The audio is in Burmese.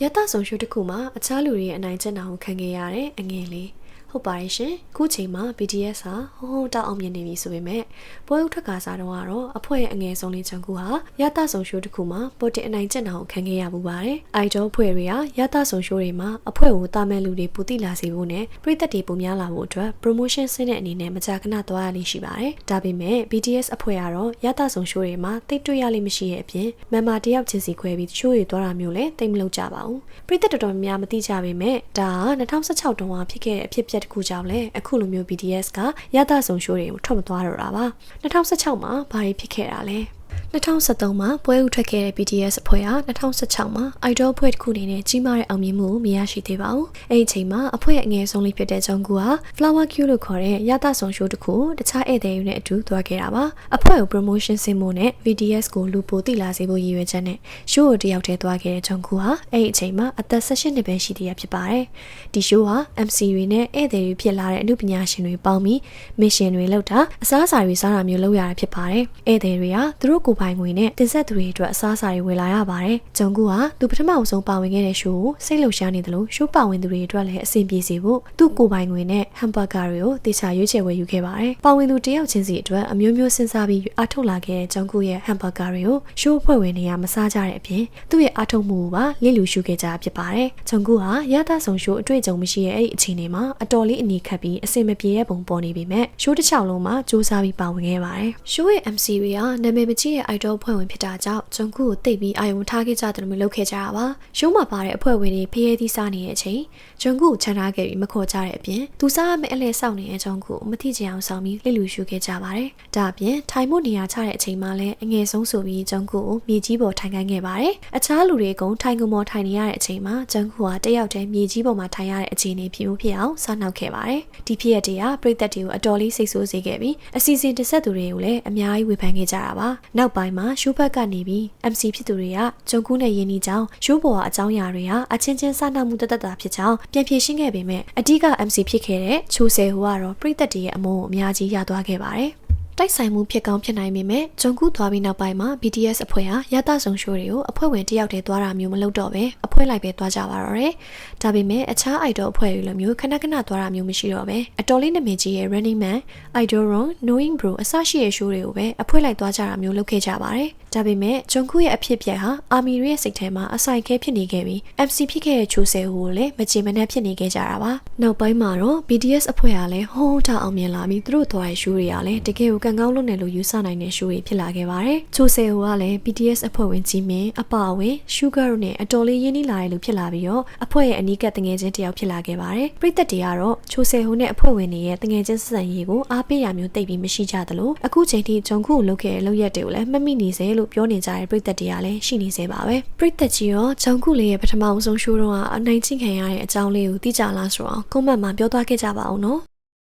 ရတဆုံရှိုးတစ်ခုမှာအခြားလူတွေရဲ့အနိုင်ကျင့်တာကိုခံခဲ့ရတဲ့အငယ်လေးဟုတ်ပါရဲ့ရှင်ခုချိန်မှာ BTS ဟာဟိုးတောက်အောင်မြင်နေပြီဆိုပေမဲ့ပွဲဥထွက်ကစားတော့ကတော့အဖွဲ့ရဲ့အငယ်ဆုံးလေးချန်ကူဟာရတဆုံရှိုးတစ်ခုမှာပေါ်တင်အနိုင်ကျင့်တာကိုခံခဲ့ရပူပါတယ်အိုက်ဒေါအဖွဲ့တွေကရတဆုံရှိုးတွေမှာအဖွဲ့ကိုတာမဲ့လူတွေပူတိလာစေဖို့နဲ့ပြည်သက်တွေပုံများလာဖို့အတွက် promotion ဆင်းတဲ့အနေနဲ့မကြာခဏသွားရလေးရှိပါတယ်ဒါပေမဲ့ BTS အဖွဲ့ကတော့ရတဆုံရှိုးတွေမှာတိတ်တွေ့ရလိမ့်မရှိရဲ့အပြင်မန်မာတယောက်ချင်းစီခွဲပြီးရှိုးတွေသွားတာမျိုးလည်းတိတ်မလုပ်ကြပါဘူးပြည်သက်တော်တော်များမသိကြပေမဲ့ဒါက2016တုန်းကဖြစ်ခဲ့တဲ့အဖြစ်အပျက်တစ်ခုကြောင့်လည်းအခုလိုမျိုး BTS ကရတဆုံရှိုးတွေကိုထွက်မသွားတော့တာပါ2016မှာဘာတွေဖြစ်ခဲ့တာလဲ2013မှာပွဲဥထွက်ခဲ့တဲ့ BTS အဖွဲ့ဟာ2016မှာ idol အဖွဲ့တစ်ခုအနေနဲ့ကြီးမားတဲ့အောင်မြင်မှုကိုမရရှိသေးပါဘူး။အဲဒီအချိန်မှာအဖွဲ့ရဲ့အငယ်ဆုံးလေးဖြစ်တဲ့ဂျုံကူဟာ Flower Q လို့ခေါ်တဲ့ရတဆုံရှိုးတစ်ခုတခြားဧည့်သည်တွေနဲ့အတူသွားခဲ့တာပါ။အဖွဲ့ကို promotion ဆင်းဖို့နဲ့ BTS ကိုလူပိုသိလာစေဖို့ရည်ရွယ်ချက်နဲ့ရှိုးကိုတယောက်တည်းသွားခဲ့တဲ့ဂျုံကူဟာအဲဒီအချိန်မှာအသက်18နှစ်ပဲရှိသေးတာဖြစ်ပါတယ်။ဒီရှိုးဟာ MC တွေနဲ့ဧည့်သည်တွေဖြစ်လာတဲ့အမှုပညာရှင်တွေပေါင်းပြီး mission တွေလုပ်တာအစားအစာတွေစားတာမျိုးလုပ်ရတာဖြစ်ပါတယ်။ဧည့်သည်တွေကသူတို့ကိုယ်ပိုင်ငွေနဲ့တင်ဆက်သူတွေအတွက်အစားအစာတွေဝယ်လာရပါတယ်။ဂျုံကူကသူပထမအဆုံးပါဝင်ခဲ့တဲ့ရှိုးကိုစိတ်လှုပ်ရှားနေတယ်လို့ရှိုးပါဝင်သူတွေအတွက်လည်းအဆင်ပြေစေဖို့သူ့ကိုယ်ပိုင်ငွေနဲ့ဟမ်ဘာဂါတွေကိုတေချာရွေးချယ်ဝယ်ယူခဲ့ပါတယ်။ပါဝင်သူတယောက်ချင်းစီအတွက်အမျိုးမျိုးစဉ်းစားပြီးအားထုတ်လာခဲ့တဲ့ဂျုံကူရဲ့ဟမ်ဘာဂါတွေကိုရှိုးအဖွဲ့ဝင်တွေကမစားကြတဲ့အပြင်သူ့ရဲ့အားထုတ်မှုကိုပါလစ်လူရှုခဲ့ကြဖြစ်ပါတယ်။ဂျုံကူကရတဆုံရှိုးအတွေ့အကြုံမရှိတဲ့အဲ့ဒီအခြေအနေမှာအတော်လေးအနီးခတ်ပြီးအဆင်မပြေတဲ့ပုံပေါ်နေပေမဲ့ရှိုးတစ်ချောင်းလုံးမှာစူးစမ်းပြီးပါဝင်ခဲ့ပါတယ်။ရှိုးရဲ့ MC တွေကနာမည်မကြီးတဲ့ idol အဖွဲ့ဝင်ဖြစ်တာကြောင့်ဂျုံကူကိုတိတ်ပြီးအာယုံထားခဲ့ကြတယ်လို့လုပ်ခဲ့ကြတာပါရှိုးမှာပါတဲ့အဖွဲ့ဝင်တွေဖျဲသီးစားနေတဲ့အချိန်ဂျုံကူကိုချန်ထားခဲ့ပြီးမခေါ်ကြတဲ့အပြင်သူစားရမယ့်အလဲစောင့်နေတဲ့ဂျုံကူကိုမသိချင်အောင်ဆောင်ပြီးလှစ်လူရှုခဲ့ကြပါတယ်ဒါအပြင်ထိုင်မှုနေရာချတဲ့အချိန်မှာလည်းအငယ်ဆုံးဆိုပြီးဂျုံကူကိုမြေကြီးပေါ်ထိုင်ခိုင်းခဲ့ပါတယ်အခြားလူတွေအကုန်ထိုင်ကုန်ပေါ်ထိုင်နေရတဲ့အချိန်မှာဂျုံကူကတယောက်တည်းမြေကြီးပေါ်မှာထိုင်ရတဲ့အခြေအနေဖြစ်အောင်စားနှောက်ခဲ့ပါတယ်ဒီဖြစ်ရတဲ့ပြည်သက်တွေကိုအတော်လေးစိတ်ဆိုးစေခဲ့ပြီးအစီအစဉ်တစ်ဆက်သူတွေကိုလည်းအများကြီးဝေဖန်ခဲ့ကြတာပါနောက်ပိုင်းမှာရှိုးဘက်ကနေပြီး MC ဖြစ်သူတွေကဂျုံကူးနဲ့ယင်းနီကြောင်းရှိုးပေါ်အကြောင်းအရာတွေဟာအချင်းချင်းစားနှောက်မှုတသက်တာဖြစ်ကြောင်းပြန်ဖြေရှင်းခဲ့ပေမဲ့အဓိက MC ဖြစ်ခဲ့တဲ့ချိုဆယ်ဟိုကတော့ပြည်သက်တွေရဲ့အမုန်းကိုအများကြီးရသွားခဲ့ပါတယ်တိုက်ဆိုင်မှုဖြစ်ကောင်းဖြစ်နိုင်ပေမဲ့ဂျုံကူးသွားပြီးနောက်ပိုင်းမှာ BTS အဖွဲ့ဟာရတဆုံရှိုးတွေကိုအဖွဲ့ဝင်တယောက်တည်းသွားတာမျိုးမလုပ်တော့ပဲအဖွဲ့လိုက်ပဲသွားကြပါတော့တယ်။ဒါပေမဲ့အခြား idol အဖွဲ့တွေလိုမျိုးခဏခဏသွားတာမျိုးမရှိတော့ပဲအတော်လေးနာမည်ကြီးရဲ့ Running Man, Idol Run, Knowing Bro အစရှိတဲ့ရှိုးတွေကိုပဲအဖွဲ့လိုက်သွားကြတာမျိုးလုပ်ခဲ့ကြပါတယ်။ဒါပေမဲ့ဂျုံကူးရဲ့အဖြစ်ပြက်ဟာအာမီရဲ့စိတ်ထဲမှာအဆိုင်ခဲဖြစ်နေခဲ့ပြီး MC ဖြစ်ခဲ့တဲ့ချိုဆယ်ဟိုကိုလည်းမကြေမနက်ဖြစ်နေခဲ့ကြတာပါ။နောက်ပိုင်းမှာတော့ BTS အဖွဲ့ကလည်းဟိုးထောက်အောင်မြင်လာပြီးသူတို့သွားတဲ့ရှိုးတွေကလည်းတကယ်ကိုကန်ကောင်းလုပ်နေလို့ယူဆနိုင်တဲ့ရှိုးတွေဖြစ်လာခဲ့ပါတယ်။ချိုဆယ်ဟိုကလည်း BTS အဖွဲ့ဝင်ကြီးမင်းအပါအဝင် Sugar တို့နဲ့အတော်လေးရင်းနှီးလာတဲ့လူဖြစ်လာပြီးတော့အဖွဲ့ရဲ့အနီးကပ်တငယ်ချင်းတယောက်ဖြစ်လာခဲ့ပါတယ်။ပြည်သက်တွေကတော့ချိုဆယ်ဟိုနဲ့အဖွဲ့ဝင်တွေရဲ့တငယ်ချင်းဆက်ဆံရေးကိုအားပေးရမျိုးတိတ်ပြီးမရှိကြသလိုအခုချိန်ထိဂျုံကူကိုလုပ်ခဲ့တဲ့လုပ်ရက်တွေကိုလည်းမှတ်မိနေစေလို့ပြောနေကြတဲ့ပြည်သက်တွေကလည်းရှိနေစေပါပဲ။ပြည်သက်ကြီးရောဂျုံကူလေးရဲ့ပထမဆုံးရှိုးတော့အနိုင်ကျင့်ခံရတဲ့အကြောင်းလေးကိုသိကြလားဆိုတော့ကွန်မန့်မှာပြောသွားခဲ့ကြပါအောင်နော်။